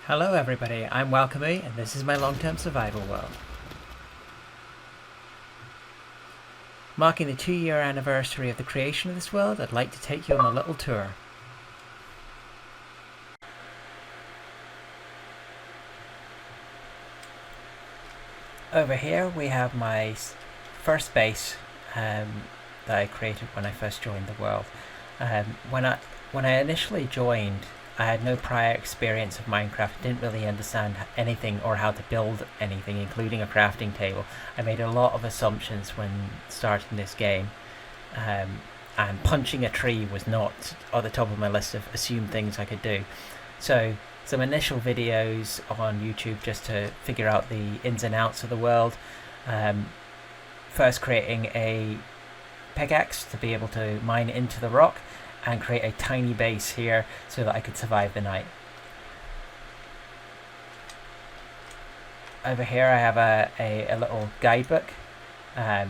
Hello everybody, I'm Welcomey and this is my long-term survival world. Marking the 2-year anniversary of the creation of this world, I'd like to take you on a little tour. Over here we have my first base that I created when I first joined the world. When I initially joined, I had no prior experience of Minecraft, didn't really understand anything or how to build anything, including a crafting table. I made a lot of assumptions when starting this game, and punching a tree was not at the top of my list of assumed things I could do. So some initial videos on YouTube just to figure out the ins and outs of the world. First creating a pickaxe to be able to mine into the rock and create a tiny base here so that I could survive the night. Over here I have a little guidebook,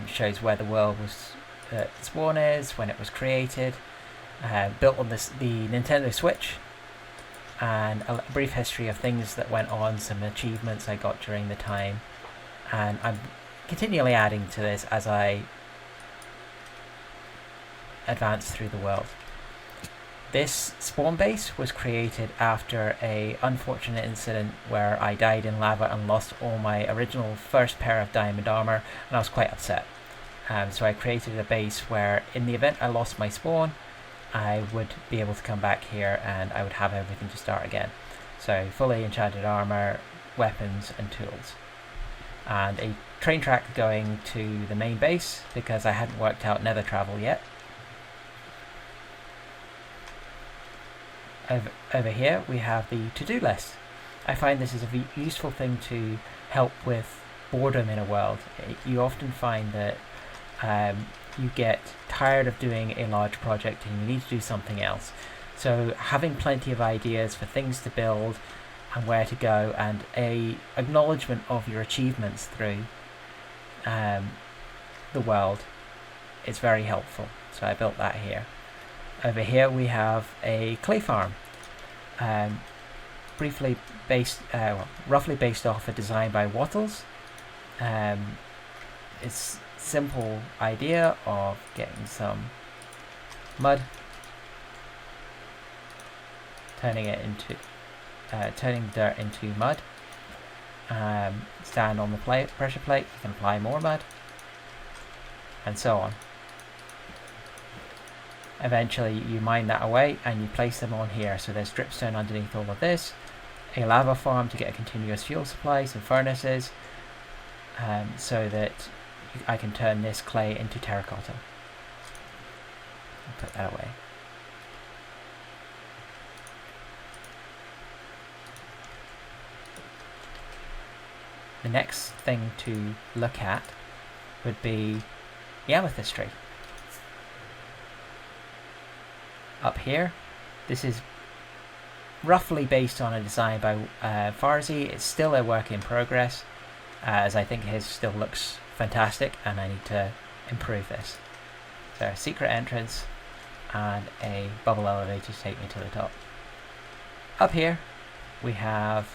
shows where the world was, spawn is, when it was created, built on the Nintendo Switch, and a brief history of things that went on, some achievements I got during the time, and I'm continually adding to this as I advance through the world. This spawn base was created after a unfortunate incident where I died in lava and lost all my original first pair of diamond armour, and I was quite upset. So I created a base where in the event I lost my spawn, I would be able to come back here and I would have everything to start again. So fully enchanted armour, weapons and tools. And a train track going to the main base because I hadn't worked out nether travel yet. Over here we have the to-do list. I find this is a useful thing to help with boredom in a world. You often find that you get tired of doing a large project and you need to do something else. So having plenty of ideas for things to build and where to go, and a acknowledgement of your achievements through the world is very helpful. So I built that here. Over here we have a clay farm, roughly based off a design by Wattles. It's simple idea of getting some mud, turning the dirt into mud. Stand on the pressure plate, you can apply more mud, and so on. Eventually you mine that away and you place them on here. So there's dripstone underneath all of this, a lava farm to get a continuous fuel supply, some furnaces, so that I can turn this clay into terracotta. I'll put that away. The next thing to look at would be the Amethyst Tree. Up here, this is roughly based on a design by Farzi. It's still a work in progress, as I think his still looks fantastic and I need to improve this. So a secret entrance and a bubble elevator to take me to the top. Up here we have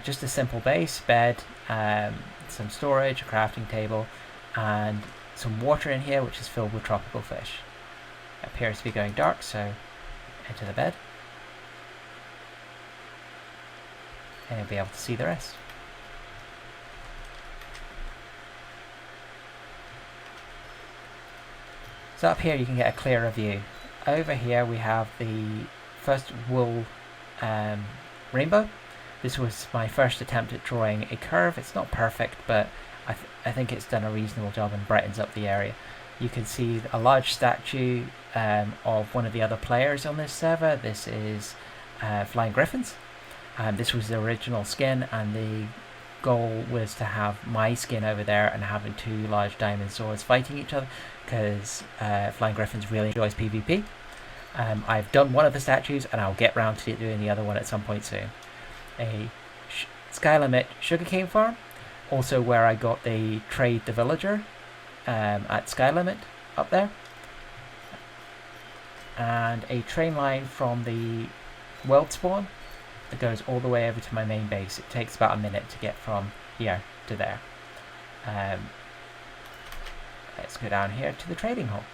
just a simple base, bed, some storage, a crafting table, and some water in here which is filled with tropical fish. Appears to be going dark, so into the bed and you'll be able to see the rest. So up here you can get a clearer view. Over here we have the first wool rainbow. This was my first attempt at drawing a curve. It's not perfect, but I think it's done a reasonable job and brightens up the area. You can see a large statue of one of the other players on this server. This is Flying Griffins. This was the original skin, and the goal was to have my skin over there and having two large diamond swords fighting each other, because Flying Griffins really enjoys PvP. I've done one of the statues and I'll get round to doing the other one at some point soon. A Skylimit sugarcane farm, also where I got the trade the villager at Skylimit up there, and a train line from the world spawn that goes all the way over to my main base. It takes about a minute to get from here to there. Let's go down here to the trading hall.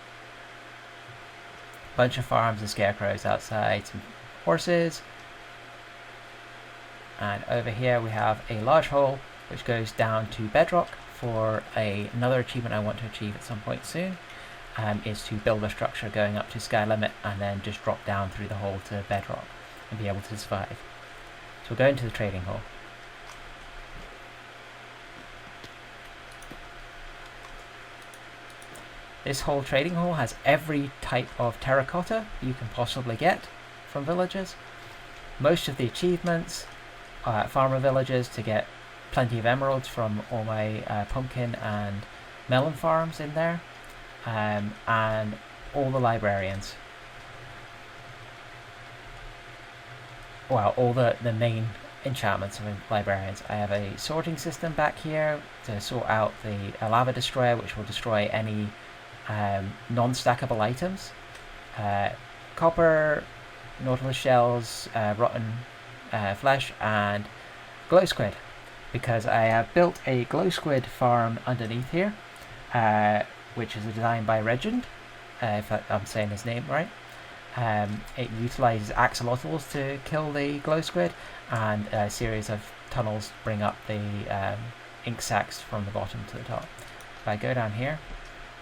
Bunch of farms and scarecrows outside, some horses. And over here we have a large hole which goes down to bedrock for another achievement I want to achieve at some point soon. Is to build a structure going up to sky limit and then just drop down through the hole to bedrock and be able to survive. So we'll go into the trading hall. This whole trading hall has every type of terracotta you can possibly get from villagers. Most of the achievements are at farmer villages to get plenty of emeralds from all my pumpkin and melon farms in there. And all the librarians. Well, all the main enchantments of librarians. I have a sorting system back here to sort out the lava destroyer, which will destroy any non-stackable items. Copper, nautilus shells, rotten flesh, and glow squid. Because I have built a glow squid farm underneath here, which is designed by Regend, if I'm saying his name right. It utilizes axolotls to kill the glow squid, and a series of tunnels bring up the ink sacs from the bottom to the top. If I go down here,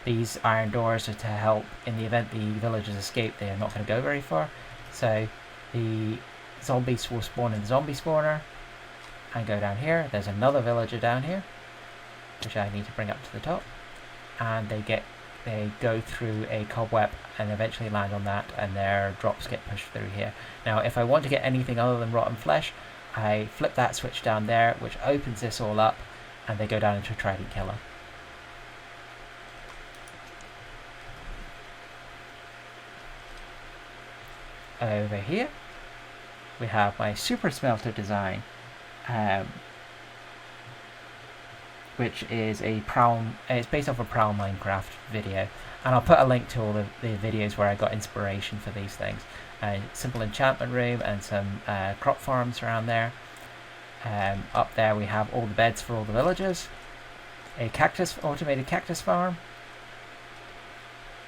these iron doors are to help in the event the villagers escape. They are not going to go very far, so the zombies will spawn in the zombie spawner and go down here. There's another villager down here which I need to bring up to the top, and they go through a cobweb and eventually land on that, and their drops get pushed through here. Now if I want to get anything other than rotten flesh, I flip that switch down there, which opens this all up, and they go down into a trident killer. Over here we have my super smelter design, which is it's based off a Prowl Minecraft video, and I'll put a link to all the videos where I got inspiration for these things. Simple enchantment room and some crop farms around there. Up there we have all the beds for all the villagers, a automated cactus farm,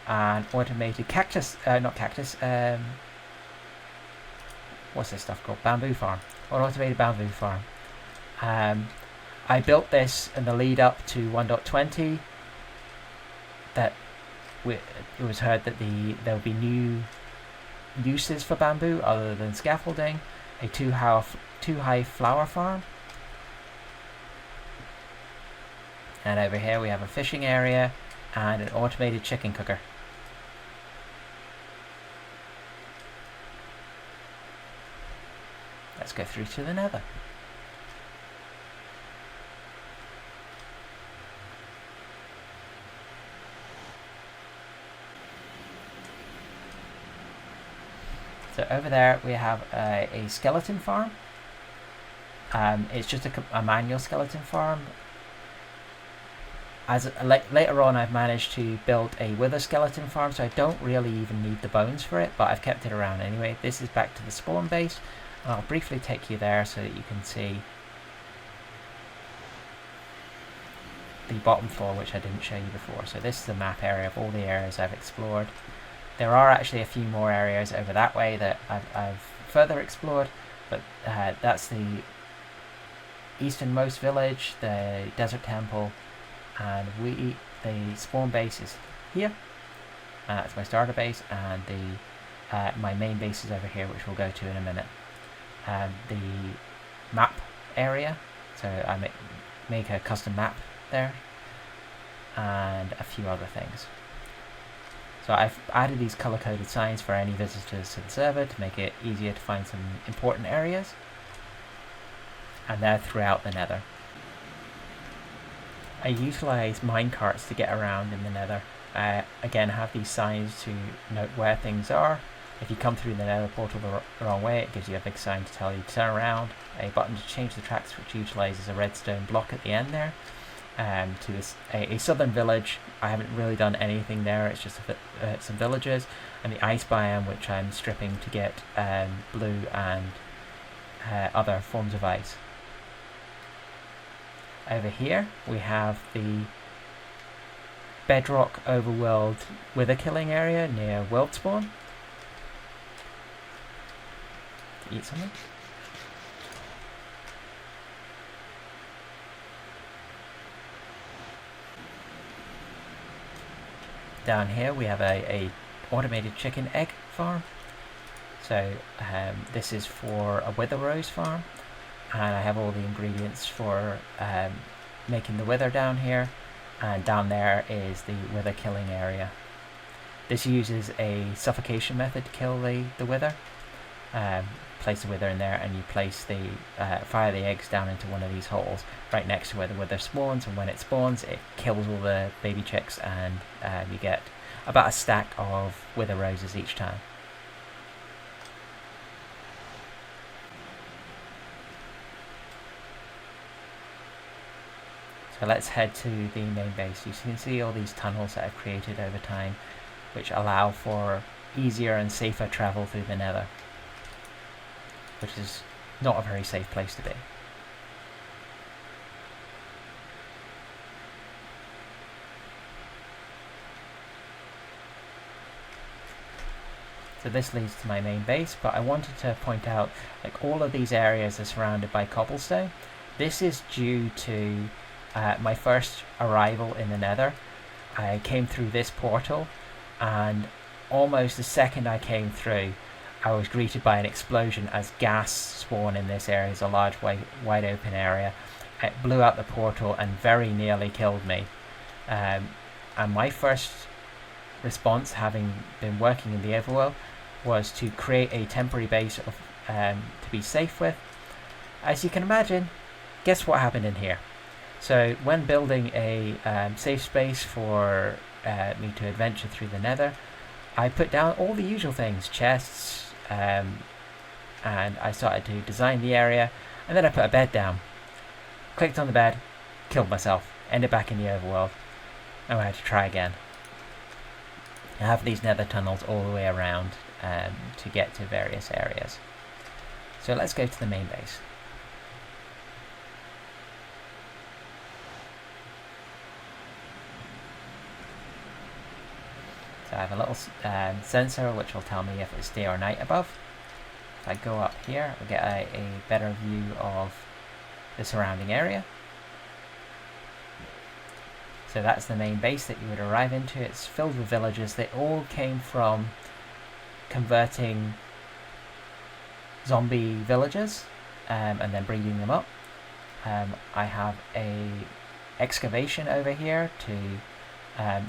an automated what's this stuff called? Bamboo farm. Or an automated bamboo farm. I built this in the lead up to 1.20. That it was heard that there will be new uses for bamboo other than scaffolding. A two high flower farm. And over here we have a fishing area and an automated chicken cooker. Let's go through to the Nether. So over there we have a skeleton farm. It's just a manual skeleton farm. Later on I've managed to build a wither skeleton farm, so I don't really even need the bones for it, but I've kept it around anyway. This is back to the spawn base. I'll briefly take you there so that you can see the bottom floor, which I didn't show you before. So this is the map area of all the areas I've explored. There are actually a few more areas over that way that I've further explored, but that's the easternmost village, the desert temple, and the spawn base is here. That's my starter base, and my main base is over here, which we'll go to in a minute. The map area, so I make a custom map there, and a few other things. So I've added these color-coded signs for any visitors to the server to make it easier to find some important areas, and they're throughout the Nether. I utilize minecarts to get around in the Nether. Again, have these signs to note where things are. If you come through the Nether portal the wrong way, it gives you a big sign to tell you to turn around. A button to change the tracks, which utilizes a redstone block at the end there. To a southern village. I haven't really done anything there, it's just some villagers. And the ice biome, which I'm stripping to get blue and other forms of ice. Over here we have the Bedrock Overworld wither killing area near world spawn. Eat something. Down here we have a automated chicken egg farm. So this is for a wither rose farm, and I have all the ingredients for making the wither down here, and down there is the wither killing area. This uses a suffocation method to kill the wither. Place the wither in there, and you place the fire the eggs down into one of these holes right next to where the wither spawns, and when it spawns it kills all the baby chicks, and you get about a stack of wither roses each time. So let's head to the main base. You can see all these tunnels that I've created over time, which allow for easier and safer travel through the Nether, which is not a very safe place to be. So this leads to my main base, but I wanted to point out, like, all of these areas are surrounded by cobblestone. This is due to my first arrival in the Nether. I came through this portal, and almost the second I came through, I was greeted by an explosion as gas spawn in this area. It's a large wide open area. It blew out the portal and very nearly killed me. And my first response, having been working in the overworld, was to create a temporary base of, to be safe with. As you can imagine, guess what happened in here? So when building a safe space for me to adventure through the Nether, I put down all the usual things, chests, and I started to design the area, and then I put a bed down, clicked on the bed, killed myself, ended back in the overworld, and I had to try again. I have these Nether tunnels all the way around to get to various areas. So let's go to the main base. So I have a little sensor which will tell me if it's day or night above. If I go up here, I'll get a better view of the surrounding area. So that's the main base that you would arrive into. It's filled with villagers. They all came from converting zombie villagers and then breeding them up. I have a excavation over here to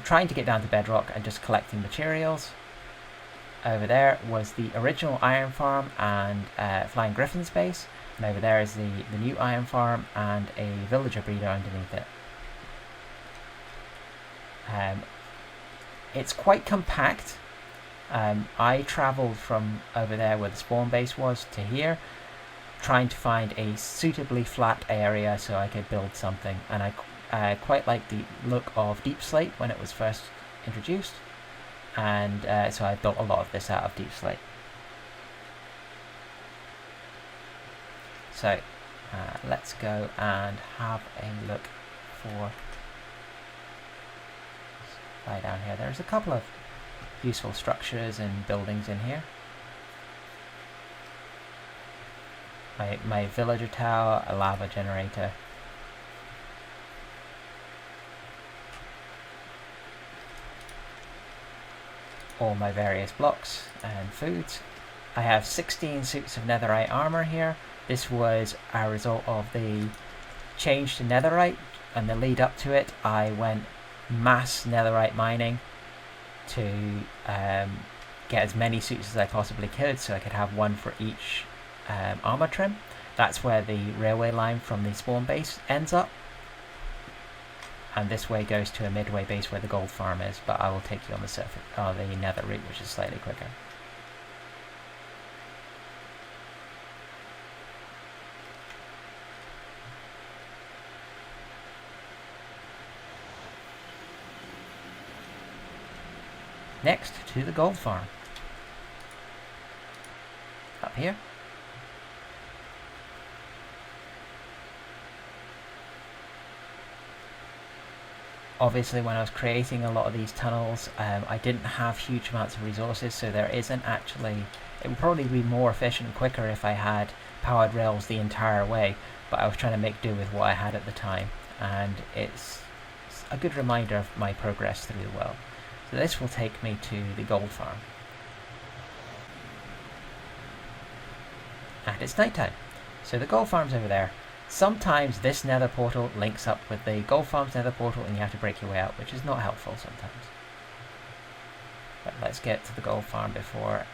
trying to get down to bedrock and just collecting materials. Over there was the original iron farm and flying griffins base, and over there is the new iron farm and a villager breeder underneath it. It's quite compact. I travelled from over there where the spawn base was to here, trying to find a suitably flat area so I could build something, and I quite like the look of deep slate when it was first introduced, and so I built a lot of this out of deep slate. So let's go and have a look for right down here. There's a couple of useful structures and buildings in here. My villager tower, a lava generator. All my various blocks and foods. I have 16 suits of netherite armour here. This was a result of the change to netherite, and the lead up to it I went mass netherite mining to get as many suits as I possibly could, so I could have one for each armour trim. That's where the railway line from the spawn base ends up, and this way goes to a midway base where the gold farm is, but I will take you on the surface, the nether route, which is slightly quicker. Next to the gold farm. Up here. Obviously, when I was creating a lot of these tunnels, I didn't have huge amounts of resources, so there isn't actually... It would probably be more efficient and quicker if I had powered rails the entire way, but I was trying to make do with what I had at the time, and it's a good reminder of my progress through the world. So this will take me to the gold farm. And it's nighttime. So the gold farm's over there. Sometimes this nether portal links up with the gold farm's nether portal and you have to break your way out, which is not helpful sometimes. But let's get to the gold farm before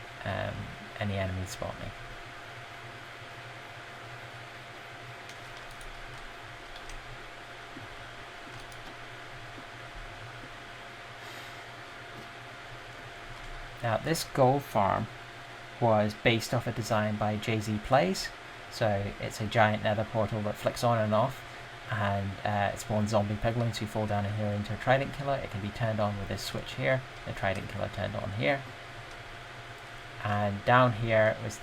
any enemies spot me. Now this gold farm was based off a design by Jay-Z Plays. So it's a giant nether portal that flicks on and off, and it spawns zombie piglins who fall down in here into a trident killer. It can be turned on with this switch here, the trident killer turned on here. And down here was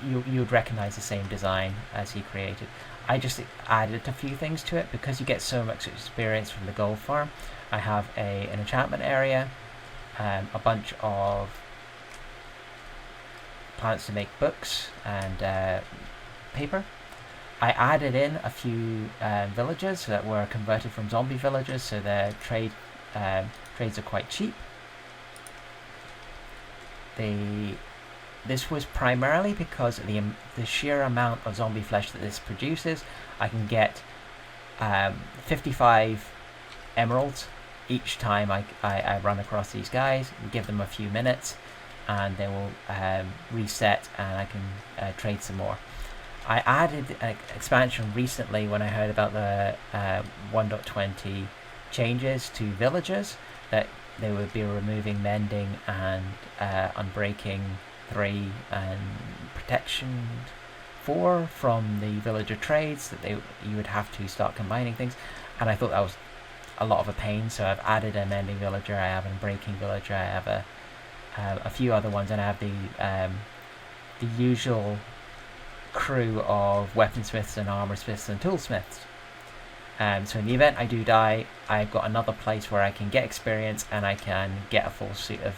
you would recognize the same design as he created. I just added a few things to it because you get so much experience from the gold farm. I have an enchantment area, a bunch of plants to make books and paper. I added in a few villagers that were converted from zombie villagers, so their trades are quite cheap. This was primarily because of the sheer amount of zombie flesh that this produces. I can get 55 emeralds each time I run across these guys, give them a few minutes, and they will reset and I can trade some more. I added an expansion recently when I heard about the 1.20 changes to villagers, that they would be removing mending and unbreaking 3 and protection 4 from the villager trades, that you would have to start combining things, and I thought that was a lot of a pain, so I've added a mending villager, I have an unbreaking villager, I have a few other ones, and I have the usual crew of weaponsmiths and armor smiths and toolsmiths. So in the event I do die, I've got another place where I can get experience and I can get a full suit of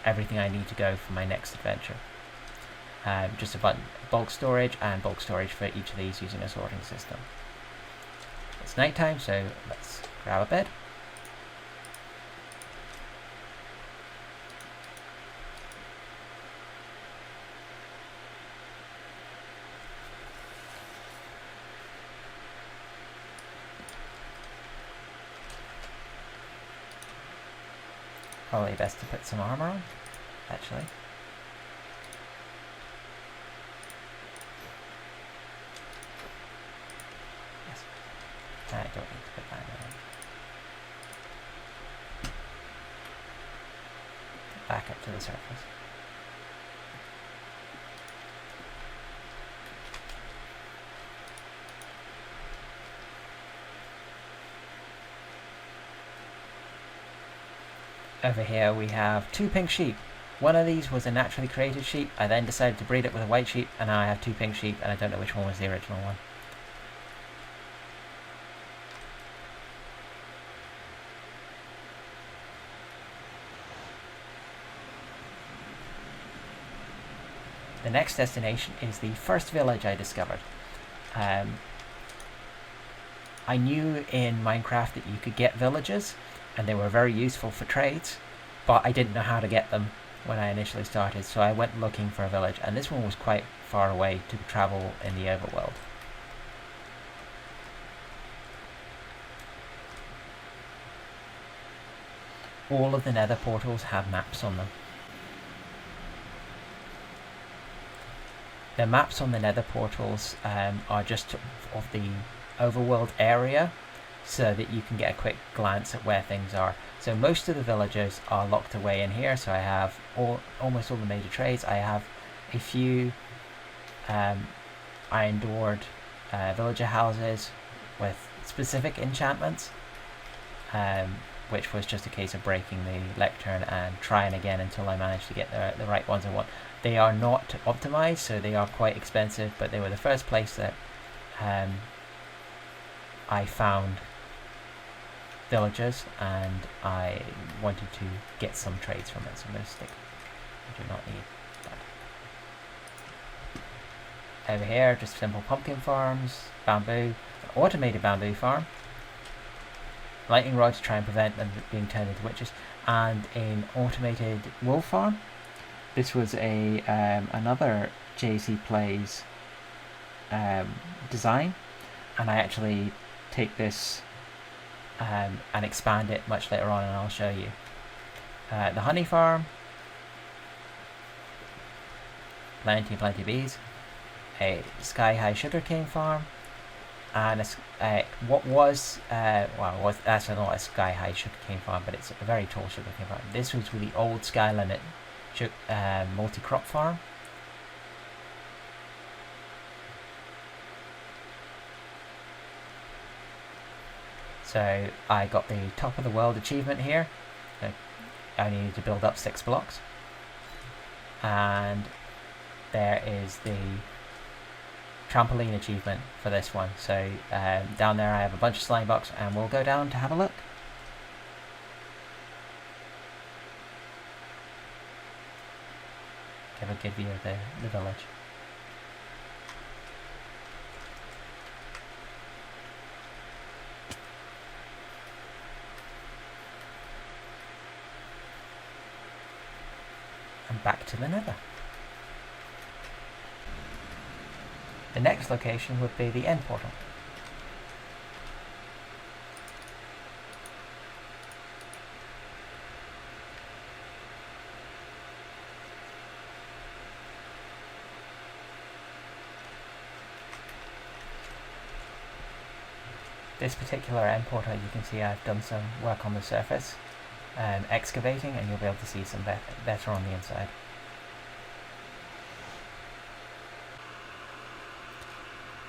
everything I need to go for my next adventure. Just a bulk storage and bulk storage for each of these using a sorting system. It's nighttime, so let's grab a bed. Probably best to put some armour on, actually. Yes. I don't need to put that on. Back up to the surface. Over here we have 2 pink sheep. One of these was a naturally created sheep. I then decided to breed it with a white sheep, and now I have 2 pink sheep, and I don't know which one was the original one. The next destination is the first village I discovered. I knew in Minecraft that you could get villages, and they were very useful for trades, but I didn't know how to get them when I initially started, so I went looking for a village, and this one was quite far away to travel in the overworld. All of the nether portals have maps on them. The maps on the nether portals are just of the overworld area, so that you can get a quick glance at where things are. So most of the villagers are locked away in here, so I have almost all the major trades. I have a few iron doored villager houses with specific enchantments, which was just a case of breaking the lectern and trying again until I managed to get the right ones I want. They are not optimized, so they are quite expensive, but they were the first place that I found villagers, and I wanted to get some trades from it, so I'm going to stick. I do not need that. Over here, just simple pumpkin farms, bamboo, an automated bamboo farm, lightning rod to try and prevent them being turned into witches, and an automated wool farm. This was a another JC Plays design, and I actually take this and expand it much later on, and I'll show you. The honey farm, plenty of bees, a sky-high sugarcane farm, and what was that's not a sky-high sugarcane farm, but it's a very tall sugarcane farm. This was with the old sky limit multi-crop farm. So I got the top of the world achievement here. I only need to build up 6 blocks. And there is the trampoline achievement for this one. So down there I have a bunch of slime blocks, and we'll go down to have a look. Give a good view of the village. And back to the Nether. The next location would be the end portal. This particular end portal, you can see I've done some work on the surface, excavating, and you'll be able to see some better on the inside.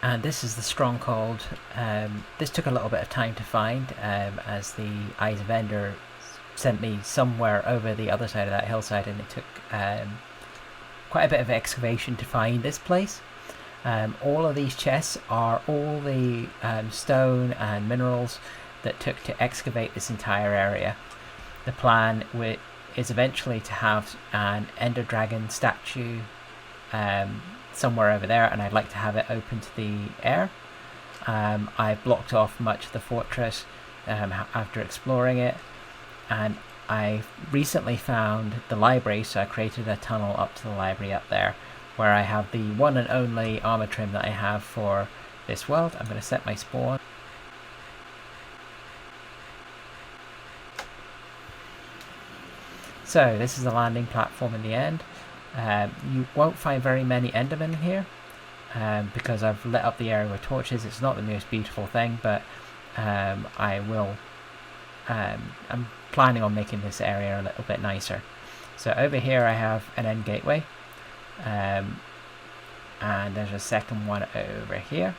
And this is the stronghold. This took a little bit of time to find, as the Eyes of Ender sent me somewhere over the other side of that hillside, and it took quite a bit of excavation to find this place. All of these chests are all the stone and minerals that took to excavate this entire area. The plan is eventually to have an Ender Dragon statue somewhere over there, and I'd like to have it open to the air. I blocked off much of the fortress after exploring it, and I recently found the library, so I created a tunnel up to the library up there, where I have the one and only armour trim that I have for this world. I'm going to set my spawn. So this is the landing platform in the end. You won't find very many Endermen here, because I've lit up the area with torches. It's not the most beautiful thing, but I'm planning on making this area a little bit nicer. So over here I have an end gateway, and there's a second one over here.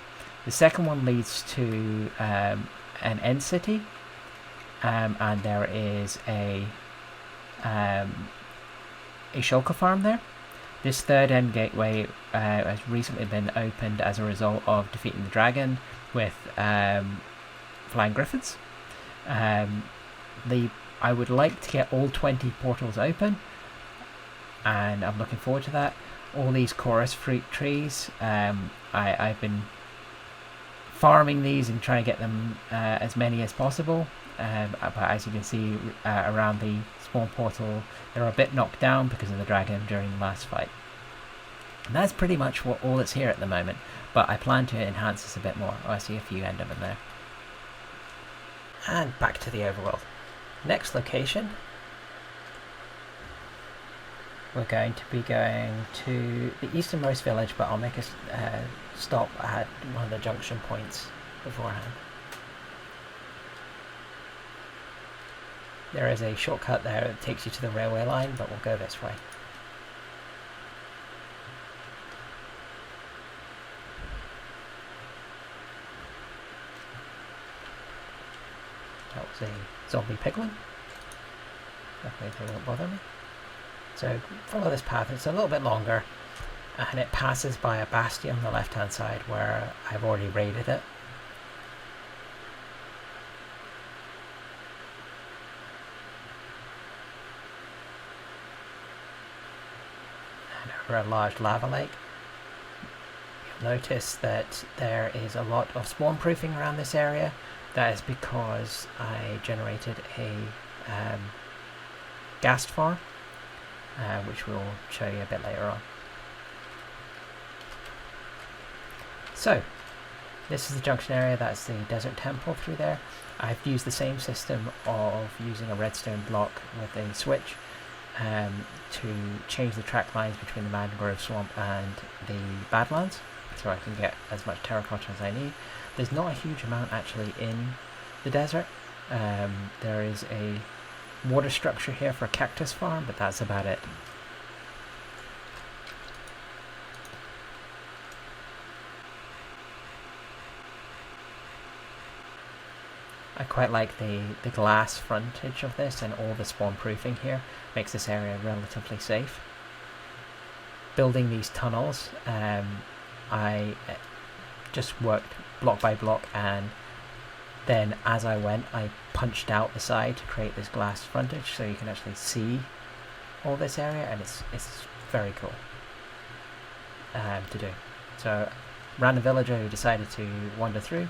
The second one leads to an end city, and there is a shulker farm there. This third end gateway has recently been opened as a result of defeating the dragon with flying griffins. I would like to get all 20 portals open, and I'm looking forward to that. All these chorus fruit trees, I've been farming these and trying to get them as many as possible, but as you can see around the spawn portal, they're a bit knocked down because of the dragon during the last fight. And that's pretty much all that's here at the moment, but I plan to enhance this a bit more. Oh, I see a few Endermen there. And back to the overworld. Next location, we're going to be going to the easternmost village, but I'll make a stop at one of the junction points beforehand. There is a shortcut there that takes you to the railway line, but we'll go this way. That was a zombie piglin. Luckily they won't bother me. So follow this path. It's a little bit longer, and it passes by a bastion on the left hand side where I've already raided it. or a large lava lake. You'll notice that there is a lot of spawn proofing around this area. That is because I generated a Gast Farm, which we'll show you a bit later on. So, this is the junction area, that's the desert temple through there. I've used the same system of using a redstone block with a switch to change the track lines between the mangrove swamp and the badlands, so I can get as much terracotta as I need. There's not a huge amount actually in the desert. There is a water structure here for a cactus farm, but that's about it. I quite like the glass frontage of this, and all the spawn proofing here makes this area relatively safe. Building these tunnels, I just worked block by block, and then as I went I punched out the side to create this glass frontage so you can actually see all this area, and it's very cool to do. So random villager who decided to wander through.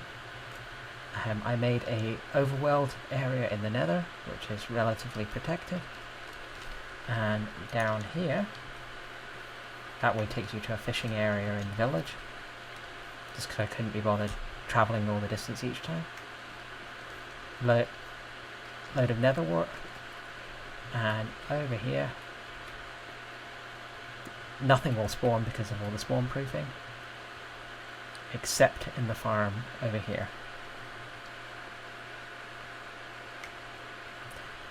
I made a overworld area in the Nether, which is relatively protected, and down here that way takes you to a fishing area in the village, just because I couldn't be bothered travelling all the distance each time. Load of nether wart, and over here nothing will spawn because of all the spawn proofing, except in the farm over here.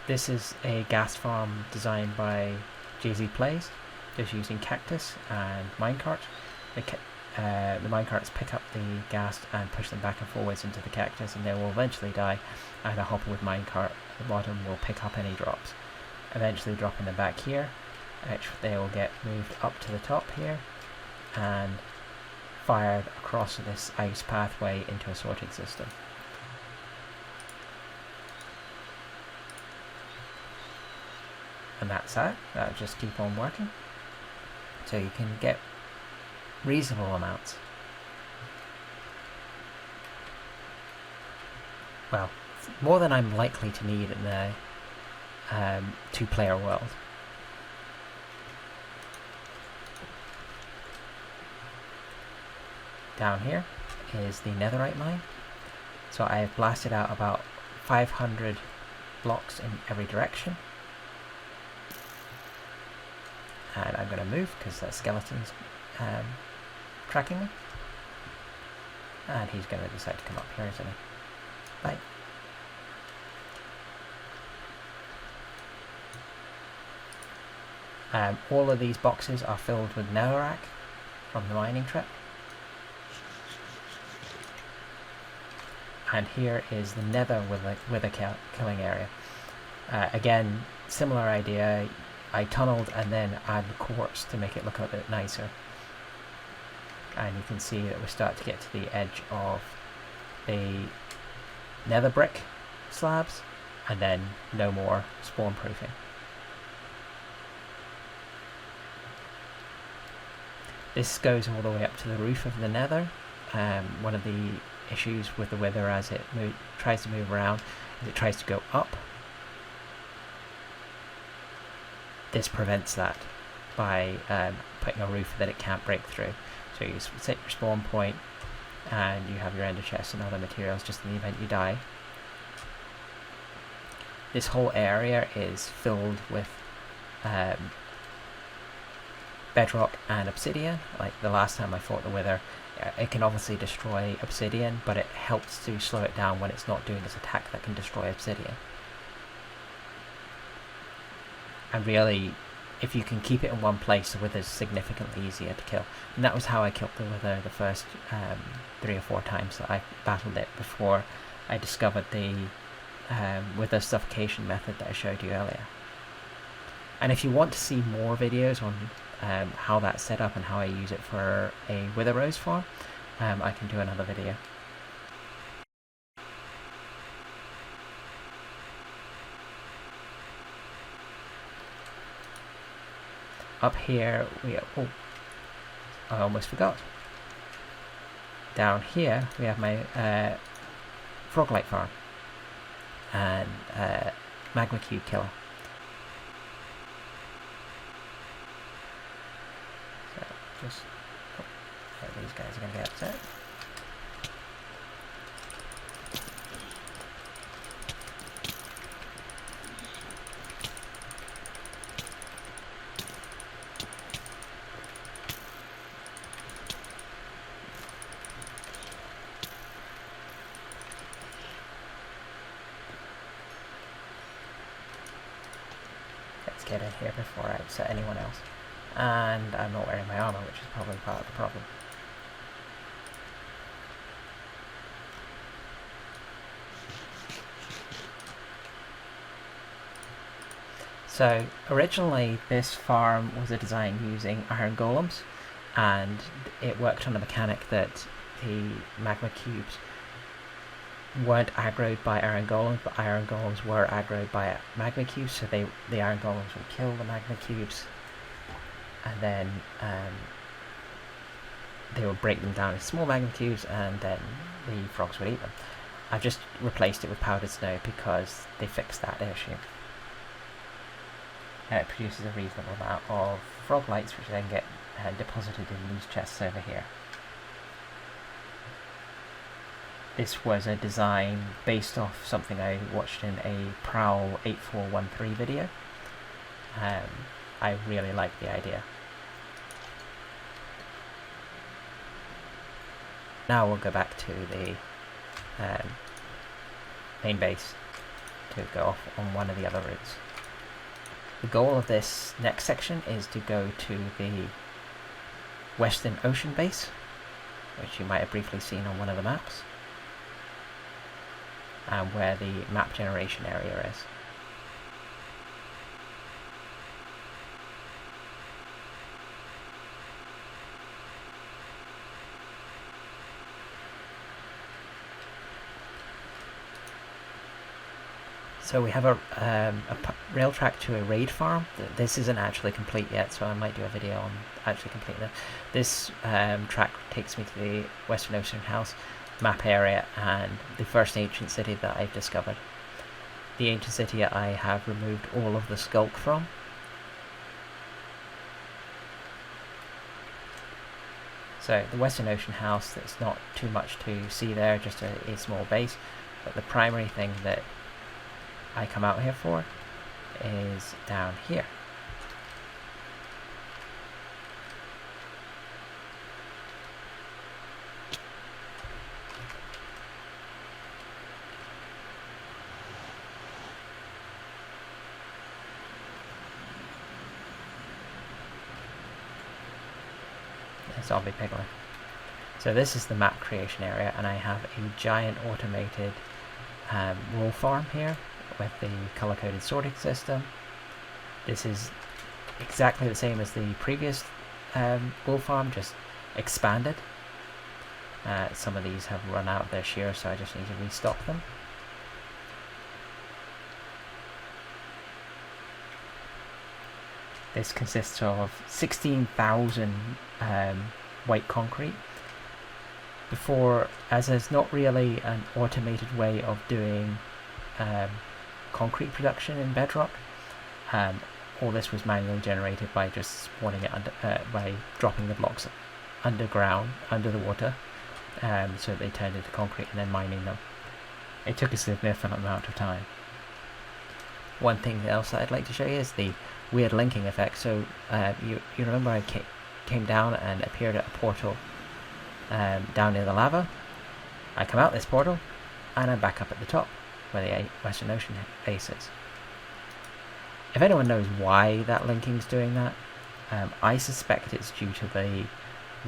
This is a gas farm designed by JZ Plays, just using cactus and minecart. The minecarts pick up the ghast and push them back and forwards into the cactus, and they will eventually die, and a hopper with minecart at the bottom will pick up any drops, eventually dropping them back here, which they will get moved up to the top here and fired across this ice pathway into a sorting system. And that's that. That'll just keep on working. So you can get reasonable amounts. Well, more than I'm likely to need in the two-player world. Down here is the Netherite Mine. So I've blasted out about 500 blocks in every direction. And I'm going to move because that skeleton's tracking me. And he's going to decide to come up here, isn't he? Bye. All of these boxes are filled with netherrack from the mining trip. And here is the nether wither killing area. Again, similar idea. I tunneled and then added quartz to make it look a bit nicer. And you can see that we start to get to the edge of the nether brick slabs, and then no more spawn proofing. This goes all the way up to the roof of the nether. One of the issues with the wither as it tries to move around is it tries to go up. This prevents that by putting a roof that it can't break through. So you set your spawn point and you have your ender chest and other materials just in the event you die. This whole area is filled with bedrock and obsidian. Like the last time I fought the wither, it can obviously destroy obsidian, but it helps to slow it down when it's not doing its attack that can destroy obsidian. And really, if you can keep it in one place, the wither's significantly easier to kill. And that was how I killed the wither the first 3 or 4 times that I battled it before I discovered the wither suffocation method that I showed you earlier. And if you want to see more videos on how that's set up and how I use it for a wither rose farm, I can do another video. Up here, oh, I almost forgot. Down here, we have my Froglight Farm and magma cube killer. So just, these guys are going to get upset. Get in here before I upset anyone else. And I'm not wearing my armour, which is probably part of the problem. So originally this farm was a design using iron golems, and it worked on a mechanic that the magma cubes weren't aggroed by iron golems, but iron golems were aggroed by magma cubes, so the iron golems would kill the magma cubes, and then they would break them down into small magma cubes, and then the frogs would eat them. I've just replaced it with powdered snow because they fixed that issue. And it produces a reasonable amount of froglights, which then get deposited in these chests over here. This was a design based off something I watched in a Prowl 8413 video. I really like the idea. Now we'll go back to the main base to go off on one of the other routes. The goal of this next section is to go to the Western Ocean base, which you might have briefly seen on one of the maps, and where the map generation area is. So we have a rail track to a raid farm. This isn't actually complete yet, so I might do a video on actually completing it. This track takes me to the Western Ocean House map area and the first ancient city that I've discovered. The ancient city I have removed all of the skulk from. So the Western Ocean House, there's not too much to see there, just a small base, but the primary thing that I come out here for is down here. Zombie piglin. So this is the map creation area, and I have a giant automated wool farm here with the color-coded sorting system. This is exactly the same as the previous wool farm, just expanded. Some of these have run out of their shear, so I just need to restock them. This consists of 16,000 white concrete. Before, as there's not really an automated way of doing concrete production in Bedrock, all this was manually generated by just spawning it by dropping the blocks underground, under the water, so they turned into concrete and then mining them. It took a significant amount of time. One thing else that I'd like to show you is the weird linking effect. So you remember I came down and appeared at a portal down near the lava. I come out this portal and I'm back up at the top where the Western Ocean base is. If anyone knows why that linking's doing that, I suspect it's due to the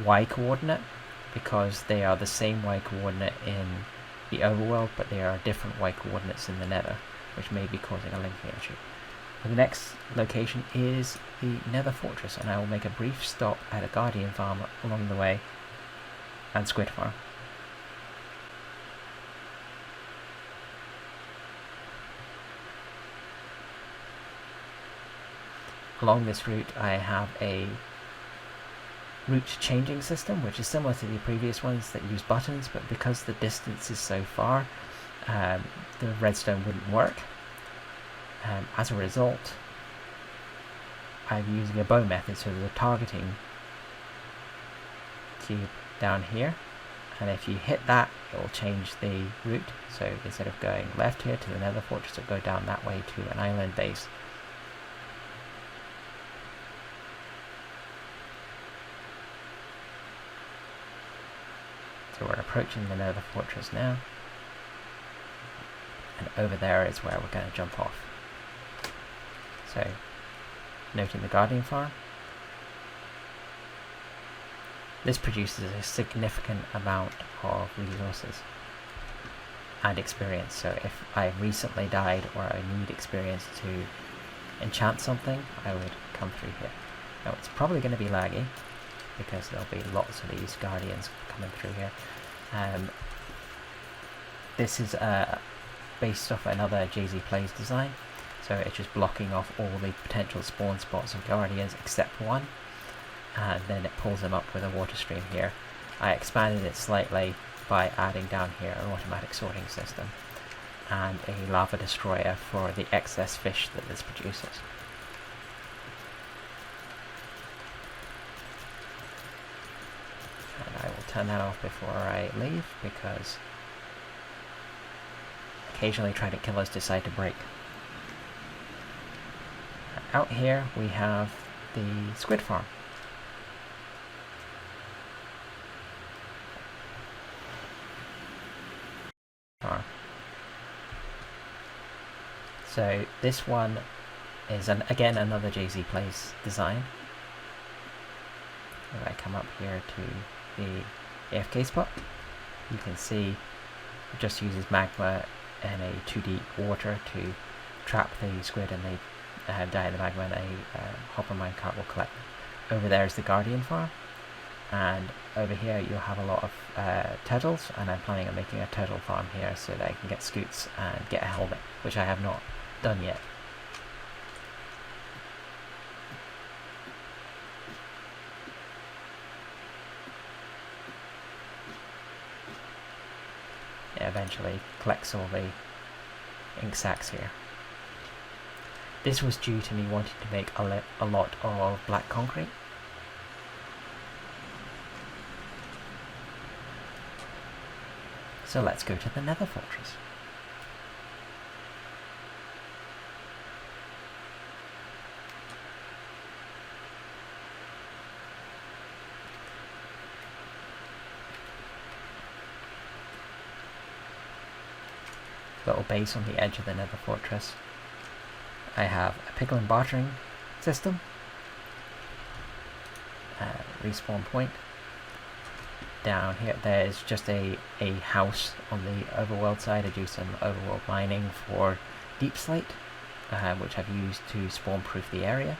Y coordinate, because they are the same Y coordinate in the overworld, but they are different Y coordinates in the Nether, which may be causing a linking issue. The next location is the Nether Fortress, and I will make a brief stop at a Guardian Farm along the way, and Squid Farm. along this route I have a route changing system, which is similar to the previous ones that use buttons, but because the distance is so far, the redstone wouldn't work. As a result, I'm using a bow method, so there's a targeting cube down here, and if you hit that, it will change the route. So instead of going left here to the Nether fortress, it'll go down that way to an island base. So we're approaching the Nether fortress now, and over there is where we're going to jump off. So, noting the Guardian Farm, this produces a significant amount of resources and experience. So if I recently died or I need experience to enchant something, I would come through here. Now it's probably going to be laggy, because there'll be lots of these guardians coming through here. This is based off another Jay-Z Plays design, so it's just blocking off all the potential spawn spots of guardians except one, and then it pulls them up with a water stream here. I expanded it slightly by adding down here an automatic sorting system and a lava destroyer for the excess fish that this produces. And I will turn that off before I leave, because occasionally trident killers decide to break. Out here we have the squid farm. So this one is again another Jay-Z Plays design. If I come up here to the AFK spot, you can see it just uses magma and a 2D water to trap the squid, and they die in the magma, and a hopper minecart will collect them. Over there is the Guardian Farm, and over here you'll have a lot of turtles, and I'm planning on making a turtle farm here so that I can get scoots and get a helmet, which I have not done yet. It eventually collects all the ink sacs here. This was due to me wanting to make a lot of black concrete. So let's go to the Nether fortress. Little base on the edge of the Nether fortress. I have a piglin bartering system, respawn point. Down here there's just a house on the overworld side. I do some overworld mining for deep slate, which I've used to spawn proof the area.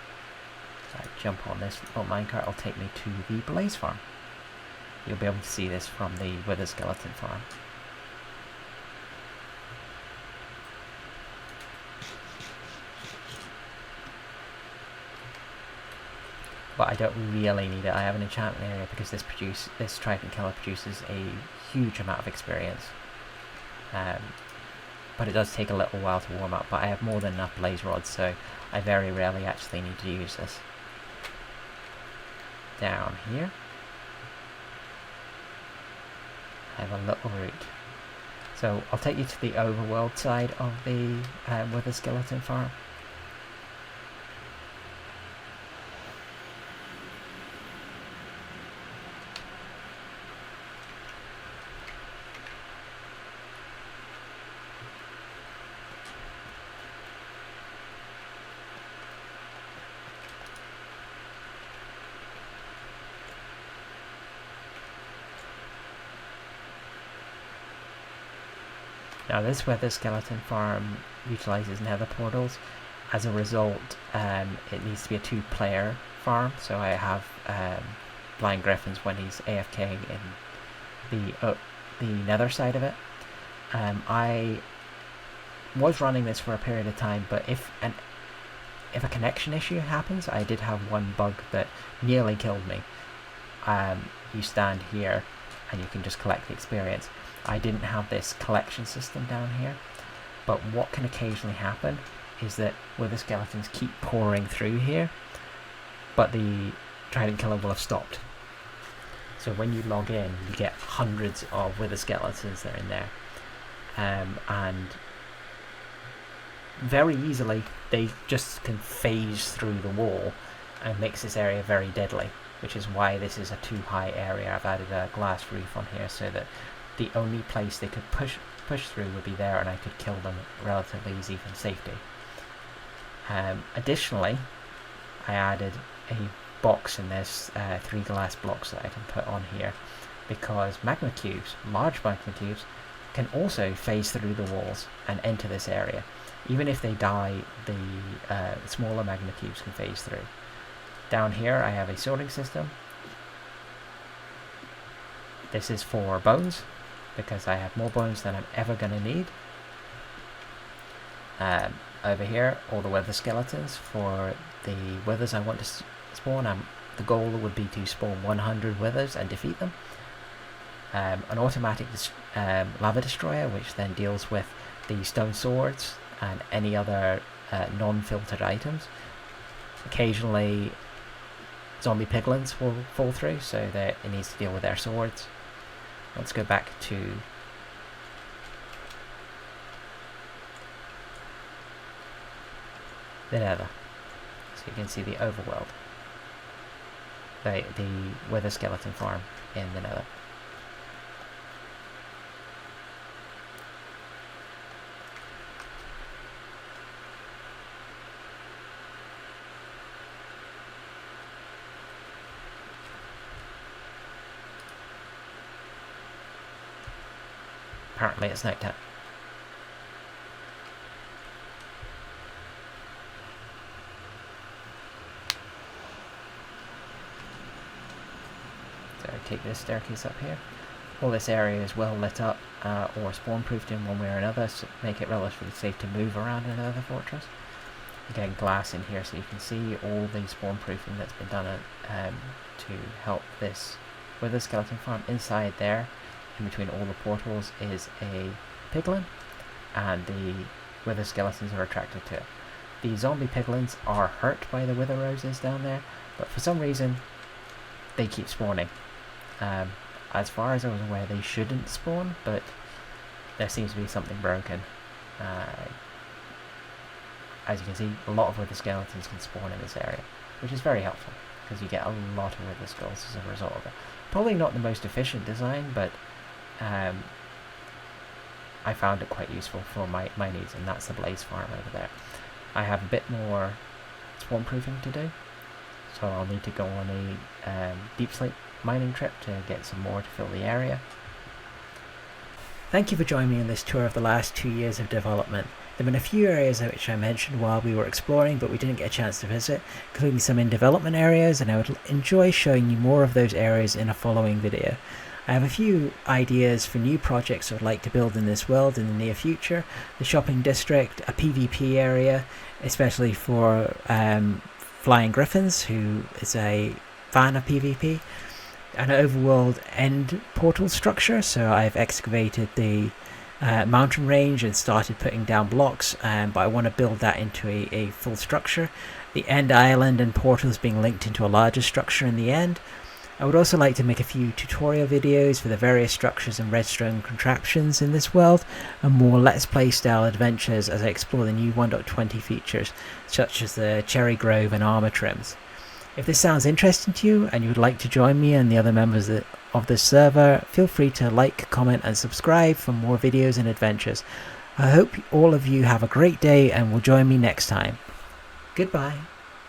So I jump on this little minecart, it'll take me to the blaze farm. You'll be able to see this from the wither skeleton farm. But I don't really need it. I have an enchantment area because this trident killer produces a huge amount of experience. But it does take a little while to warm up, but I have more than enough blaze rods, so I very rarely actually need to use this. Down here I have a little route. So I'll take you to the overworld side of the wither skeleton farm. Now this wither skeleton farm utilises nether portals. As a result, it needs to be a 2-player farm, so I have blind Griffins when he's AFKing in the nether side of it. I was running this for a period of time, but if if a connection issue happens, I did have one bug that nearly killed me. You stand here and you can just collect the experience. I didn't have this collection system down here, but what can occasionally happen is that wither skeletons keep pouring through here, but the trident killer will have stopped. So when you log in, you get hundreds of wither skeletons that are in there, and very easily they just can phase through the wall and makes this area very deadly, which is why this is a too high area. I've added a glass roof on here so that the only place they could push through would be there, and I could kill them relatively easy from safety. Additionally, I added a box, and there's 3 glass blocks that I can put on here, because magma cubes, large magma cubes, can also phase through the walls and enter this area. Even if they die, the smaller magma cubes can phase through. Down here I have a sorting system. This is for bones, because I have more bones than I'm ever going to need. Over here, all the wither skeletons for the withers I want to spawn. The goal would be to spawn 100 withers and defeat them. An automatic lava destroyer, which then deals with the stone swords and any other non-filtered items. Occasionally zombie piglins will fall through, so that it needs to deal with their swords. Let's go back to the Nether, so you can see the overworld, the wither skeleton farm in the Nether. Apparently it's night time. So take this staircase up here. All this area is well lit up or spawn proofed in one way or another, so make it relatively safe to move around in another fortress. Again, glass in here so you can see all the spawn proofing that's been done to help this wither skeleton farm. Inside there, in between all the portals, is a piglin, and the wither skeletons are attracted to it. The zombie piglins are hurt by the wither roses down there, but for some reason they keep spawning. As far as I was aware, they shouldn't spawn, but there seems to be something broken. As you can see, a lot of wither skeletons can spawn in this area, which is very helpful, because you get a lot of wither skulls as a result of it. Probably not the most efficient design, but I found it quite useful for my needs, and that's the blaze farm over there. I have a bit more spawn proofing to do, so I'll need to go on a deep slate mining trip to get some more to fill the area. Thank you for joining me on this tour of the last 2 years of development. There have been a few areas which I mentioned while we were exploring but we didn't get a chance to visit, including some in development areas, and I would enjoy showing you more of those areas in a following video. I have a few ideas for new projects I'd like to build in this world in the near future. The shopping district, a PvP area, especially for flying griffins, who is a fan of PvP. An overworld end portal structure, so I've excavated the mountain range and started putting down blocks, but I want to build that into a full structure. The end island and portals being linked into a larger structure in the end. I would also like to make a few tutorial videos for the various structures and redstone contraptions in this world, and more Let's Play style adventures as I explore the new 1.20 features, such as the cherry grove and armour trims. If this sounds interesting to you and you would like to join me and the other members of this server, feel free to like, comment and subscribe for more videos and adventures. I hope all of you have a great day and will join me next time. Goodbye.